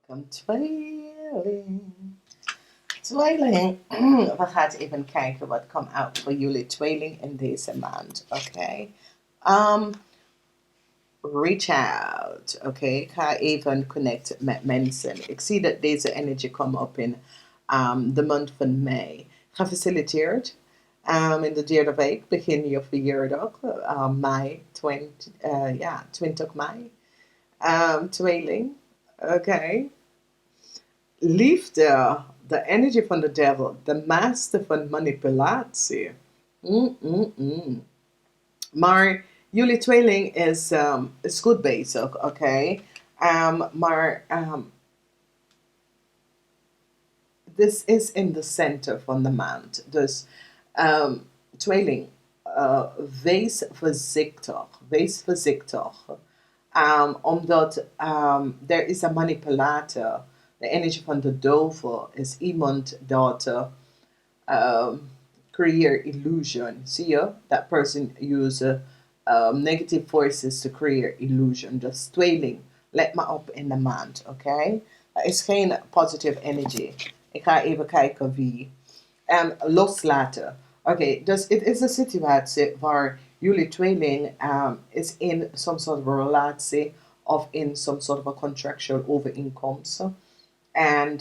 Welcome, Tweeling. Tweeling. We gaan even kijken wat komt uit voor jullie tweeling in deze maand. Oké. Reach out. Oké. Ik ga even connecten met mensen. Ik zie dat deze energie komt op in de maand van mei. Gefaciliteerd. In de derde week begin je verjaardag. Mei 20, 20 mei. Tweeling. Oké. Liefde, de energie van de devil, de master van manipulatie. Maar jullie tweeling is goed bezig, oké? Maar this is in the center van de maand. Dus tweeling, wees voorzichtig. Wees voorzichtig. Omdat er is een manipulator. De energie van de duivel is iemand dat create illusion. Zie je? That person use negative forces to create illusion. Dus tweeling, let me op in de maand, oké? Er is geen positive energy. Ik ga even kijken wie. Loslaten. Oké, dus het is een situatie waar jullie tweeling is in some sort of a relatie of in some sort of a contractual overeenkomst. En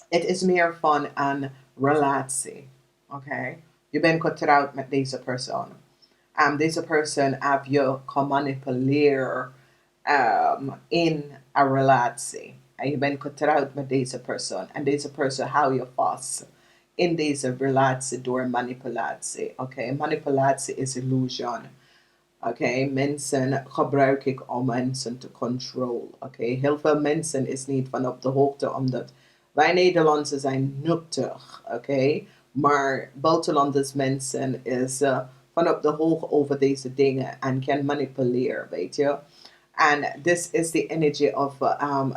het is meer van een relatie. Oké? Je bent getrouwd met deze persoon. Deze persoon heb je gemanipuleerd in een relatie. En je bent getrouwd met deze persoon. En deze persoon hou je vast in deze relatie door manipulatie. Oké? Manipulatie is illusion. Oké, mensen gebruik ik om mensen te controleren. Oké, heel veel mensen is niet van op de hoogte, omdat wij Nederlanders zijn nuttig. Oké, maar buitenlanders mensen is van op de hoogte over deze dingen en kan manipuleren, weet je. En this is the energy of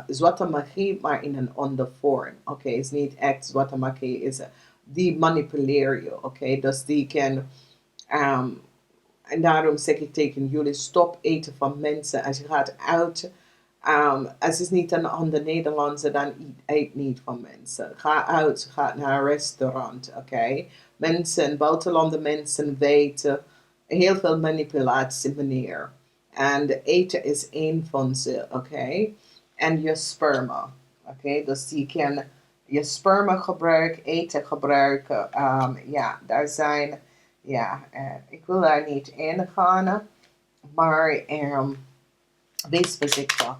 zwarte magie, maar in een andere vorm. Oké, is niet echt zwarte magie, is die manipuleer je. Oké, dus die kan en daarom zeg ik tegen jullie, stop eten van mensen. Als je gaat uit, als het niet een ander Nederlandse, dan eet niet van mensen. Ga uit, ga naar een restaurant, oké? Mensen, buitenlandse mensen weten heel veel manipulatie, meneer. En eten is één van ze, oké? En je sperma, oké? Dus die kan je sperma gebruiken, eten gebruiken. Ja, daar zijn ja, ik wil daar niet in gaan, maar wees voorzichtig.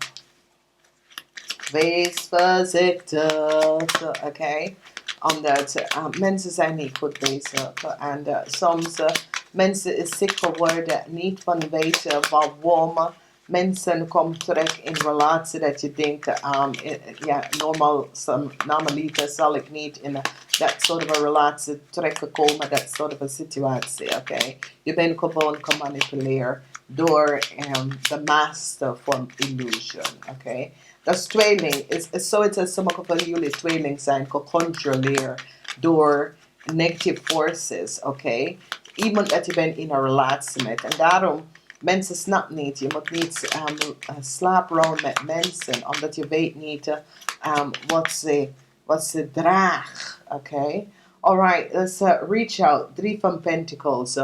Wees voorzichtig, oké? Omdat mensen zijn niet goed bezig. En soms mensen is ziek geworden, niet van weten waarom. Mensen komen terug in relatie dat je denkt, ja, normaliter zal ik niet in dat soort van relatie terechtkomen, dat soort van situatie, oké? Je bent gewoon gemanipuleerd door de master van illusion, oké? Dat is tweeling. Is zoiets als sommige van jullie tweeling zijn gecontroleerd door negative forces, oké? Iemand dat je bent in een relatie met. En daarom, mensen snappen niet. Je moet niet slapen rond met mensen, omdat je weet niet wat ze dragen, oké? Alright, let's reach out. 3 van Pentacles.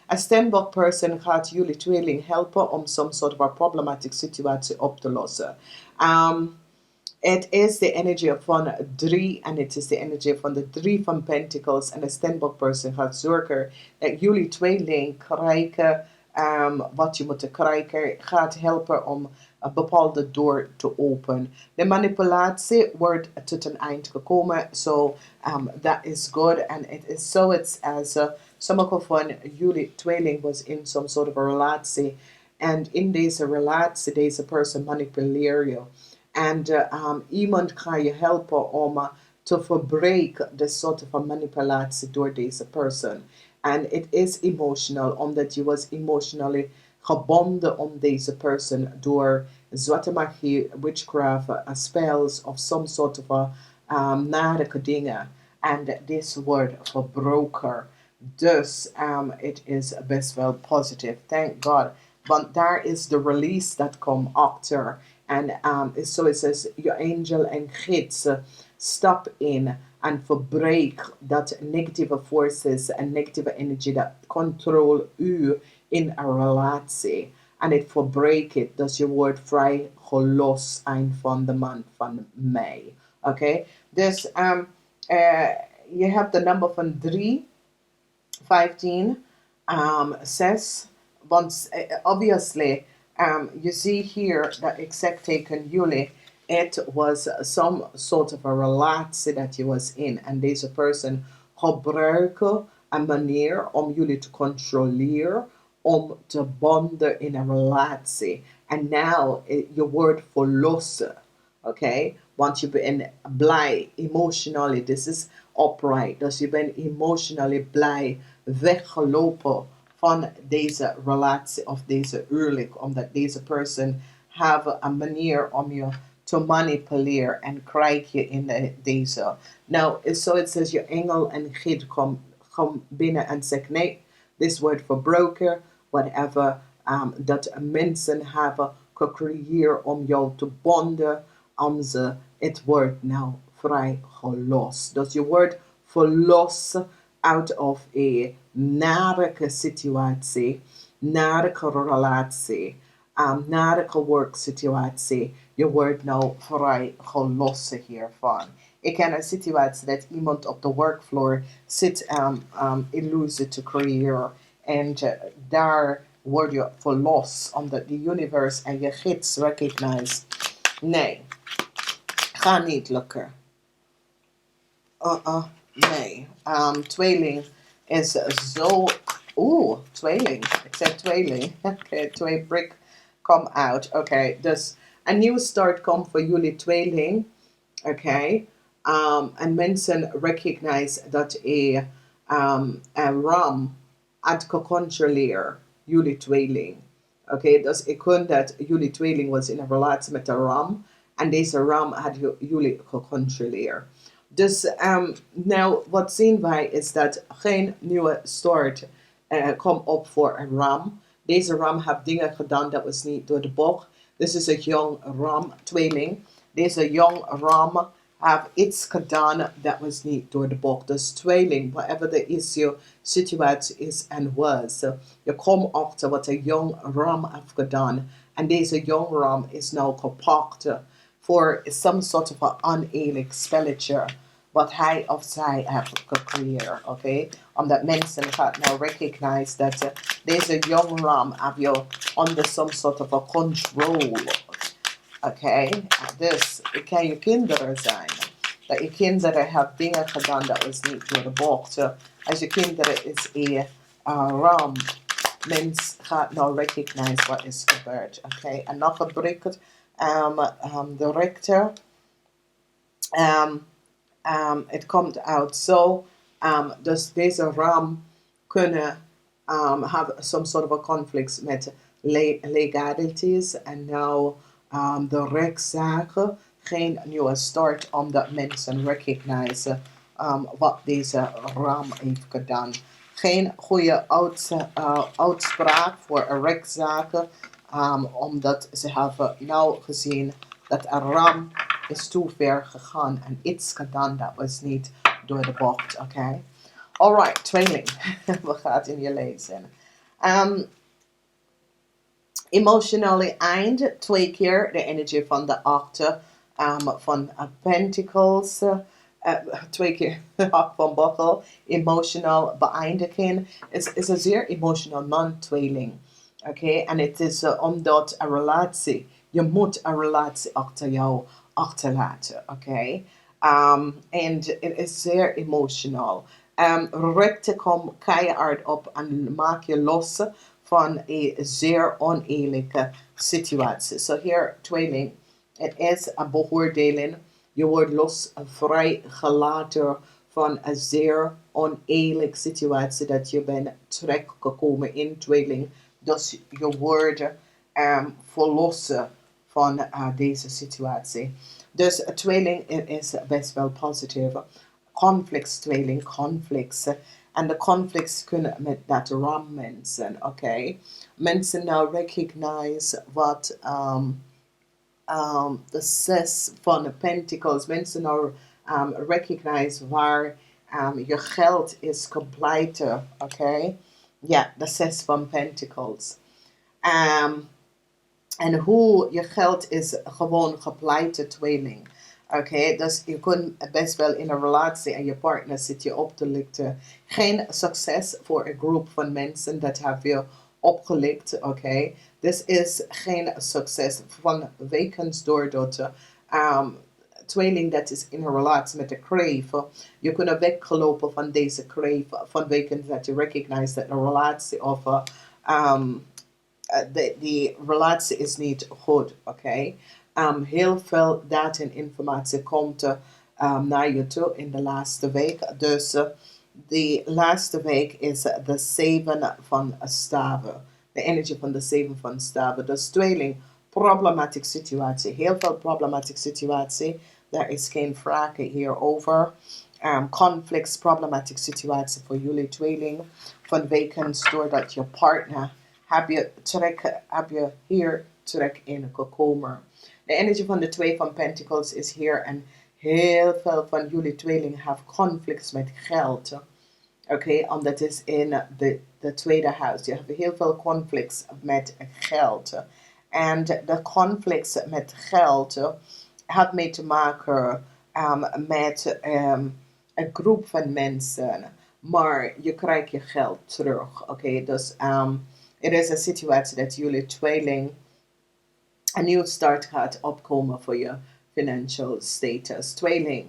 Een standbox person gaat jullie tweeling helpen om some sort of a problematic situatie op te lossen. Het is de energie van 3 en het is de energie van de 3 van Pentacles. En de standbox person gaat zorgen dat jullie tweeling krijgen wat je moet krijgen. Gaat helpen om een bepaalde deur te openen. De manipulatie wordt tot een eind gekomen. So that is good. And it is so it's as sommige van jullie tweeling was in some sort of a relatie. En in deze relatie, deze person manipuleer je. En iemand kan je helpen om te verbreken de soort van manipulatie door deze person. En het is emotional, omdat je was emotionally gebonden om deze person door zwarte magie, witchcraft, spells of some sort of nare dingen. En dit wordt verbroken. Dus het is best wel positief. Thank God. Want daar is de release dat komt achter. And so it says, your angel and gids stop in and verbreek dat negative forces en negative energy dat control u in een relatie. En het verbreek het, dus je wordt vrij gelost eind van de maand van mei. Oké, dus je hebt de nummer van 3, 15, 6. Want obviously, you see here that exact taken jullie, it was some sort of a relatie that je was in. En deze person gebruiken een manier om jullie te controleren, om te bonden in een relatie. En nou, je wordt verlossen. Okay? Want je bent blij, emotionally, this is upright. Dus je bent emotionally blij weggelopen van deze relatie of deze huwelijk, omdat deze person have een manier om je te manipuleren en krijg je in deze. Nou, so it says je engel en gid kom binnen en zegt nee, this wordt verbroken, whatever, dat mensen hebben gecreëerd om jou te bonden, om ze, het wordt nou vrij gelost. Dus je wordt verlost out of a nare situatie, nare relatie, nare werksituatie. Je wordt nou vrij gelost hiervan. Ik ken een situatie dat iemand op de workfloor zit illusie te creëren en daar word je verlost omdat de universe en je gids recognize. Nee, ga niet lukken. Nee. Tweeling is zo... Oeh, tweeling. Ik zei tweeling. Oké, twee brick come out. Oké, dus een nieuwe start komt voor jullie tweeling. Oké. En mensen recognize dat een ram had gecontroleerd jullie tweeling. Oké, dus ik kon dat jullie tweeling was in een relatie met een ram. En deze ram had jullie gecontroleerd. Dus nou, wat zien wij is dat geen nieuwe start komt op voor een ram. Deze ram heeft dingen gedaan dat was niet door de bocht. Dit is een jong ram, tweeling. Deze jong ram heeft iets gedaan dat was niet door de bocht. Dus tweeling, whatever the issue, situatie is en was. Je komt achter wat een jong ram heeft gedaan. En deze jong ram is nou gepakt voor some sort of een oneerlijk spelletje wat hij of zij heeft gecreëerd, oké? Omdat mensen gaan nou recognize dat deze young ram heb je under some sort of a control, oké? Dus het kan je kinderen zijn. Dat je kinderen hebben dingen gedaan dat was niet door de bocht. Als je kinderen is een ram, mens gaat nou recognize wat is gebeurd, oké? En nog een bericht, de rechter, het komt uit zo, dus deze ram kunnen have some sort of a conflict met legalities en nou de rechtszaken geen nieuwe start omdat mensen recognize wat deze ram heeft gedaan. Geen goede uitspraak voor een rechtszaken omdat ze hebben nou gezien dat een ram is too ver gegaan en iets gedaan dat was niet door de bocht, oké? Alright, tweeling. We gaan in je lezen. Emotionally eind, 2 keer de energie van de 8 van Pentacles. 2 keer de 8 van Bottle. Emotional beëindigen. Het is een zeer emotional man, tweeling. Oké, en het is omdat een relatie, je moet een relatie achter jou achterlaten, oké? En het is zeer emotional. Rechten kom keihard op en maak je los van een zeer oneerlijke situatie. So hier, tweeling, het is een beoordeling. Je wordt los vrijgelaten van een zeer oneerlijke situatie dat je bent terechtgekomen in, tweeling. Dus je wordt verlossen van deze situatie. Dus tweeling is best wel positief. Conflicts, tweeling, conflicts. En de conflicts kunnen met dat ram mensen, oké? Mensen nou recognize wat de 6 van de Pentacles. Mensen nou recognize waar je geld is completer. Oké? Ja, de 6 van Pentacles. En hoe je geld is gewoon gepleite tweeling. Oké, dus je kunt best wel in een relatie en je partner zit je op te lichten. Geen succes voor een groep van mensen dat heb je opgelikt. Oké, dus is geen succes van wekens doordat tweeling dat is in een relatie met de crave. Je kunt weggelopen van deze crave van wekens dat je recognize dat een relatie of die relatie is niet goed, oké? Heel veel data en informatie komt naar je toe in de laatste week. Dus de laatste week is de 7 van staven. De energie van de 7 van staven. Dus tweeling, problematische situatie. Heel veel problematische situatie. Daar is geen vraag hierover. Conflicts, problematische situatie voor jullie tweeling. Van wekens doordat je partner heb je hier terug in gekomen. De energie van de 2 van Pentacles is hier en heel veel van jullie tweelingen hebben conflicts met geld. Oké, omdat het is in de tweede huis. Je hebt heel veel conflicts met geld. En de conflicts met geld had mee te maken met een groep van mensen. Maar je krijgt je geld terug. Oké, dus er is een situatie dat jullie tweeling een nieuwe start gaat opkomen voor je financial status. Tweeling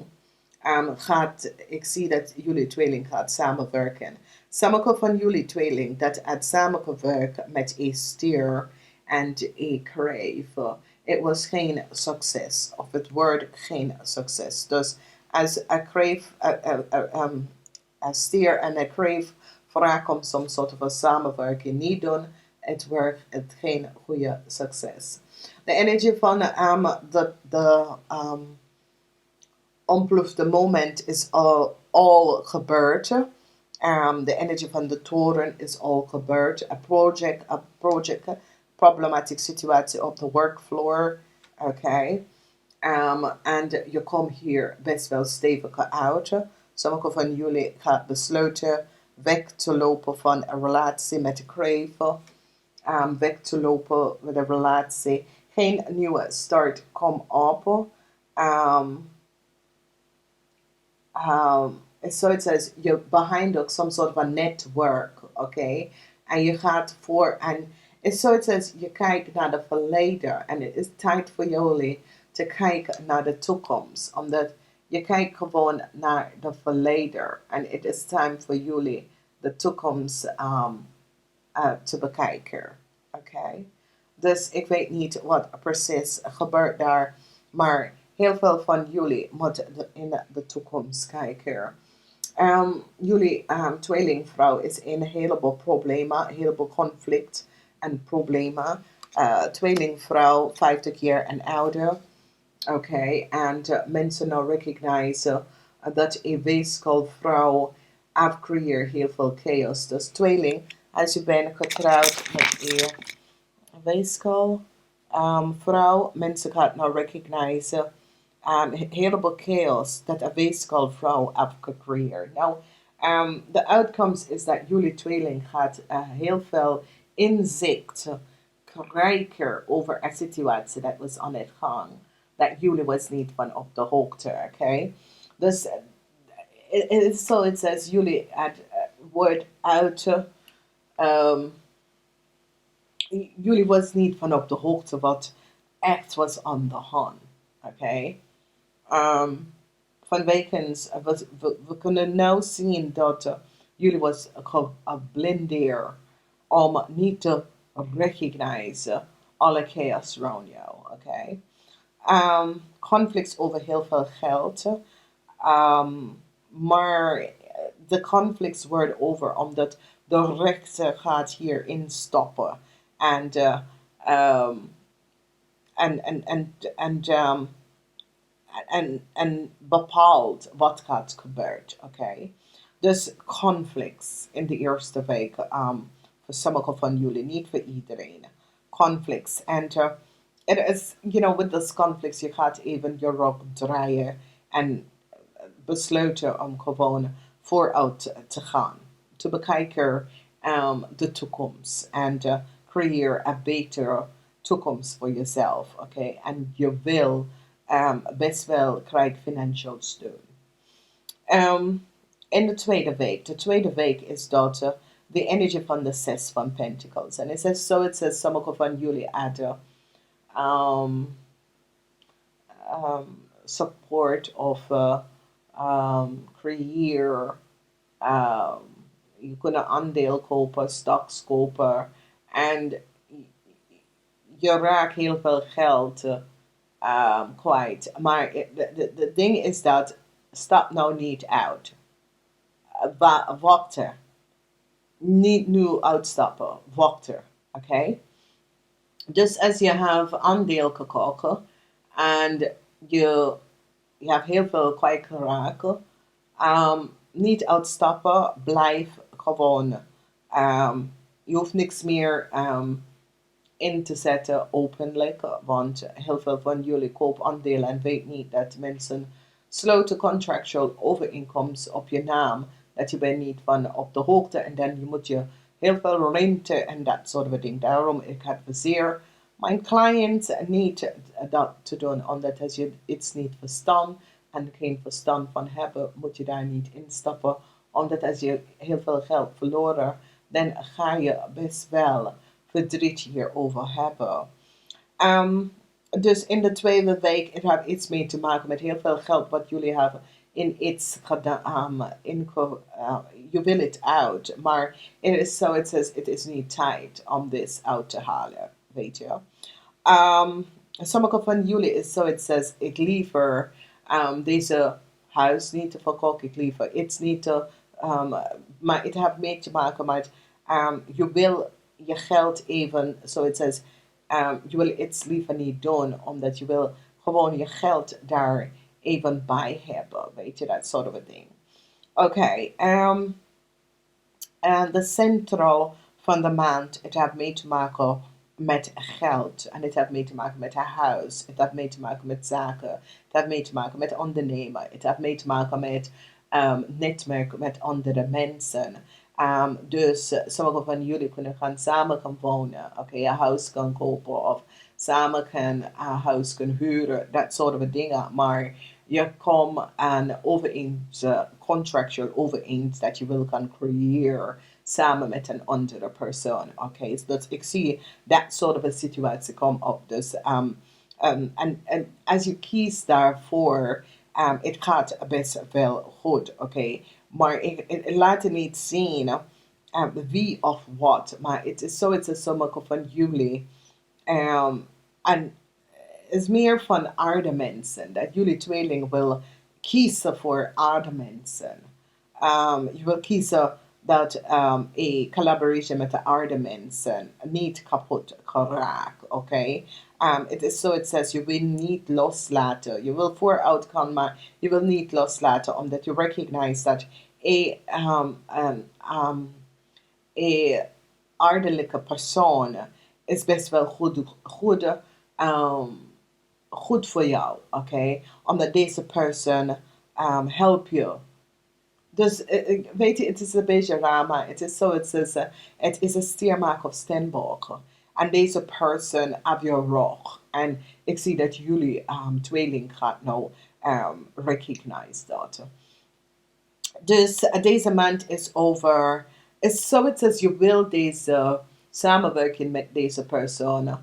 ik zie dat jullie tweeling gaat samenwerken. Sommige van jullie tweeling dat het samengewerkt met een stier en een crave. Het was geen succes, of het wordt geen succes. Dus als een crave, een stier en een crave vragen om some soort van samenwerking niet doen, het wordt het geen goede succes. De energie van de ontplofte moment is al gebeurd. De energie van de toren is al gebeurd. Een project, problematische situatie op de workfloor. Oké. En je komt hier best wel stevig uit. Sommige van jullie gaan besluiten weg te lopen van een relatie met de crave. Weg te lopen met een relatie. Geen nieuwe start, kom op. Zoiets als je behind ook some sort of a network, oké? En je gaat voor, en it's zoiets als je kijkt naar de verleden en het is tijd voor jullie te kijken naar de toekomst. Omdat je kijkt gewoon naar de verleden en het is tijd voor jullie de toekomst te bekijken, oké? Dus ik weet niet wat precies gebeurt daar, maar heel veel van jullie moeten in de toekomst kijken. Jullie tweelingvrouw is in een heleboel problemen, een heleboel conflict en problemen. Tweelingvrouw, 50 jaar en ouder. Oké, en mensen nou recognize dat een weeskal afcreëert heel veel chaos. Dus tweeling, als je bent getrouwd met een weeskal vrouw, mensen gaan nou recognize heleboel chaos dat een weeskal vrouw heeft gecreëerd. Nou, de uitkomst is dat jullie tweeling gaat heel veel inzicht krijgen over een situatie dat was aan het gang. Dat jullie was niet van op de hoogte, oké? Dus het is zo, het says jullie het woord uit. Jullie was niet van op de hoogte wat echt was aan de hand, oké? Van wekens, we kunnen nu zien dat jullie was geblindeerd om niet te recognize alle chaos around jou, oké? Conflicts over heel veel geld, maar de conflicts worden over omdat de rechter gaat hierin stoppen en en bepaalt wat gaat gebeuren, oké? Dus conflicts in de eerste week, voor sommige van jullie, niet voor iedereen. Conflicts. En it is, with this conflicts, je gaat even je rok draaien en besluiten om gewoon vooruit te gaan. Te bekijken de toekomst en creëer een betere toekomst voor jezelf. Oké, en je wil best wel krijgen financial steun. In de tweede week. De tweede week is dat de energie van de Zes van Pentacles. En het says sommige van jullie hadden support of creëer. Je kunt een aandeel kopen, stocks kopen. En je raakt heel veel geld kwijt. Maar de ding is dat, stap nou niet uit. Wacht er. Niet nu uitstappen. Wacht er. Oké? Dus als je hebt aandeel gekocht en je hebt heel veel kwijtgeraakt, niet uitstappen, blijf gewoon. Je hoeft niks meer in te zetten openlijk, want heel veel van jullie kopen aandelen en weet niet dat mensen sluiten contractual overeenkomst op je naam, dat je bent niet van op de hoogte en dan moet je heel veel ruimte en dat soort van ding. Daarom ik adviseer mijn cliënts niet dat te doen, omdat als je iets niet verstaan en geen verstand van hebben, moet je daar niet instappen, omdat als je heel veel geld verloren, dan ga je best wel verdriet hierover hebben. Dus in de tweede week, het heeft iets mee te maken met heel veel geld wat jullie hebben in iets gedaan. Je wil het uit, maar het says het is niet tijd om dit uit te halen, weet je. Sommige van jullie is het says ik liever deze huis niet te verkopen, ik liever iets niet te, maar het heeft mee te maken met je wil je geld even, het says je wil iets liever niet doen, omdat je wil gewoon je geld daar even bij hebben, weet je, dat soort of ding. Oké, en de centraal van de maand, het heeft mee te maken met geld. En het heeft mee te maken met haar huis. Het heeft mee te maken met zaken. Het heeft mee te maken met ondernemen. Het heeft mee te maken met netwerk met andere mensen. Dus sommige van jullie kunnen gaan samen gaan wonen. Oké, een huis kan kopen of samen kan een huis kunnen huren. Dat soort van dingen. Maar je komt aan overeens, contractual overeens dat je wil gaan creëren samen met een andere persoon. Oké, dus ik zie dat soort of een situatie komen op. Dus en als je kiest daarvoor, het gaat best wel goed. Oké, maar het laat niet zien wie of wat. Maar het is sommige van jullie. En is meer van aarde mensen. Dat jullie tweeling wil kiezen voor aarde mensen. Je wil kiezen dat een collaboration met de aarde mensen niet kapot geraakt. Oké? Het is het says je wil niet loslaten. Je wil vooruit gaan, maar je wil niet loslaten, omdat je recognize dat een aardelijke persoon is best wel goed voor jou, oké? Omdat deze persoon helpt je. Dus weet je, het is een beetje raar, maar het is het is een stiermaak of steenbok. En deze persoon heb je rug. En ik zie dat jullie tweeling gaat nou recognize dat. Dus deze maand is over. Het says je wil deze samenwerking met deze persoon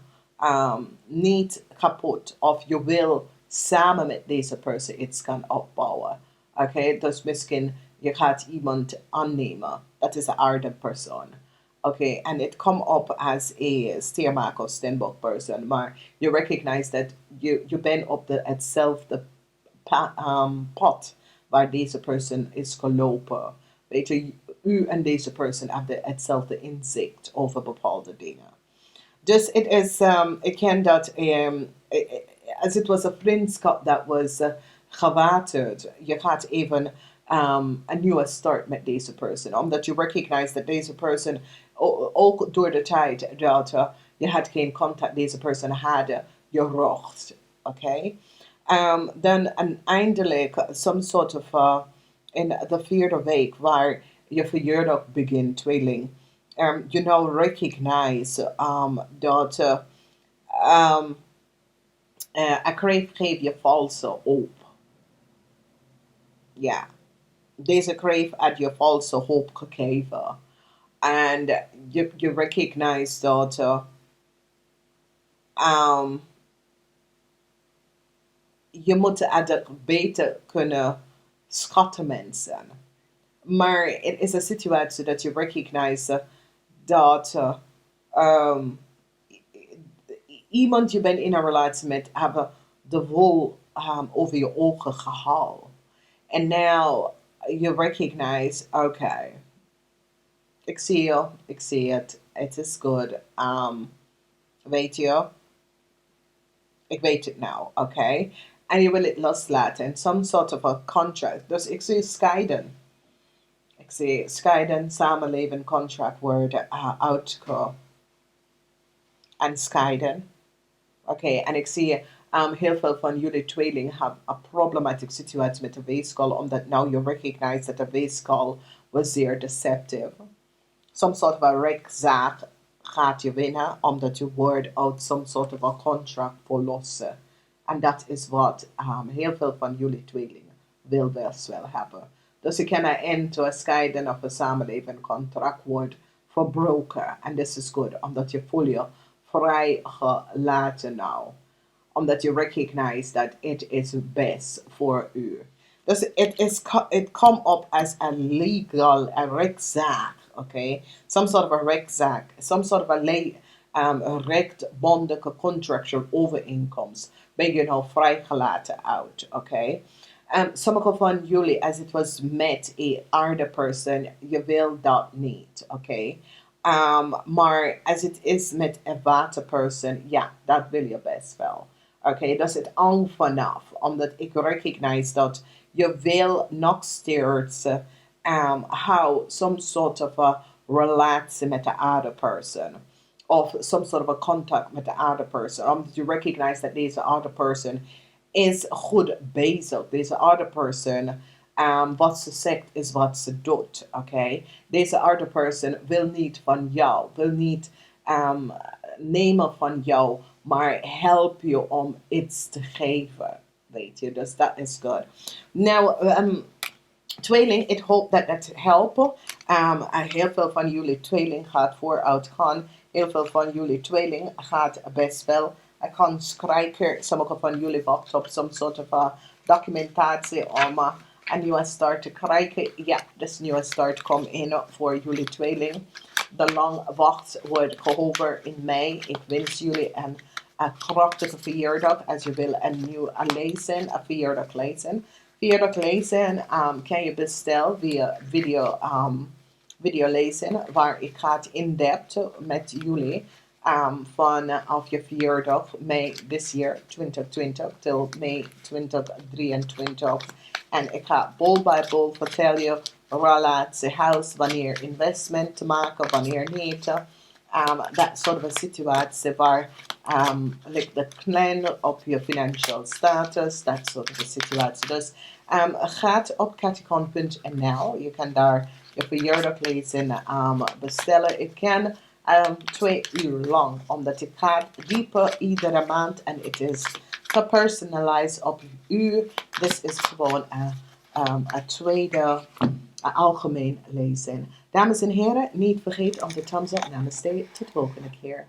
niet kapot. Of je wil samen met deze persoon iets gaan opbouwen. Oké, dus misschien je gaat iemand aannemen. Dat is een aarde persoon. Oké, en het komt op als een stiermaak of steenbok persoon. Maar je recognize dat je bent op hetzelfde pad waar deze persoon is gelopen. Weet je, u en deze persoon hebben hetzelfde inzicht over bepaalde dingen. Dus het is, ik ken dat, als het was een vriendschap dat was gewaterd, je gaat even een nieuwe start met deze persoon. Omdat je recognize dat deze persoon, ook door de tijd dat je had geen contact deze persoon had, je rocht. Oké? Dan eindelijk some sort of in de vierde week waar je verjaardag begint, tweeling. You know, recognize dat ik geef je valse hoop. Ja, deze kreeg had je valse hoop gegeven. En je recognize dat um, je moet het beter kunnen schatten mensen. Maar het is een situatie dat je recognize dat um, iemand je bent in een relatie met hebben de wol over je ogen gehaald. En now you recognize, okay, ik zie je, ik zie het, het is goed. Weet je, ik weet het nou, oké? En je wil het loslaten in some sort of a contract. Dus ik zie scheiden. Ik zie scheiden, samenleven, contract worden uitkomen. En scheiden. Oké, en ik zie heel veel van jullie tweeling hebben een problematic situatie met de weeskal, omdat nou je recognize dat de weeskal was zeer deceptive. Some sort of a rechtszaak gaat je winnen, omdat je wordt uit some sort of a contract verlossen. En dat is wat heel veel van jullie tweelingen wil best wel hebben. Dus je kan een eind to een scheiden of een samenleving contract wordt verbroken. En dat is goed, omdat je voelt je vrij gelaten nou. Omdat je recognize dat het is best voor u. Dus het komt op als een legal, een rechtszaak, okay? Some sort of a rechtszaak, some sort of a rechtbondige contractual overeenkomst. Ben je nou vrijgelaten uit, okay? Sommige van jullie, als het was met een aarde person, je wil dat niet, okay? Maar als het is met een waterperson, ja, dat wil je best wel. Oké, dat is het hangt vanaf. Omdat ik recognize dat je wil nog steeds how some sort of a relatie met de other person. Of some sort of a contact met de other person. Omdat je recognize dat deze other person is goed bezig. Deze other person, wat ze zegt is wat ze doet. Oké? Deze other person wil niet van jou. Wil niet nemen van jou, maar help je om iets te geven. Weet je, dus dat is goed. Nou, tweeling, ik hoop dat het helpt. Heel veel van jullie tweeling gaat vooruit gaan. Heel veel van jullie tweeling gaat best wel. Ik kan schrijven, sommige van jullie wachten op some sort of documentatie om een nieuwe start te krijgen. Ja, dus nieuwe start komt in voor jullie tweeling. De lang wacht wordt gehouden in mei. Ik wens jullie een krachtige verjaardag. Als je wil een nieuw lezen, een verjaardag lezen. Verjaardag lezen kan je bestellen via video lezen. Waar ik ga in depth met jullie vanaf je verjaardag mei this year 2020 till mei 2023. En ik ga bol bij bol vertellen je relatie, huis, wanneer investment te maken, wanneer niet. Dat soort van situatie waar ligt de klein op je financial status, dat soort van situatie. Dus gaat op kathye.nl, je kan daar je verjaardag lezen bestellen. Ik kan 2 uur lang, omdat ik ga dieper iedere maand en het is gepersonalized op u. Dit is gewoon een tweede algemeen lezen. Dames en heren, niet vergeten om de thumbs up. Namaste, tot de volgende keer.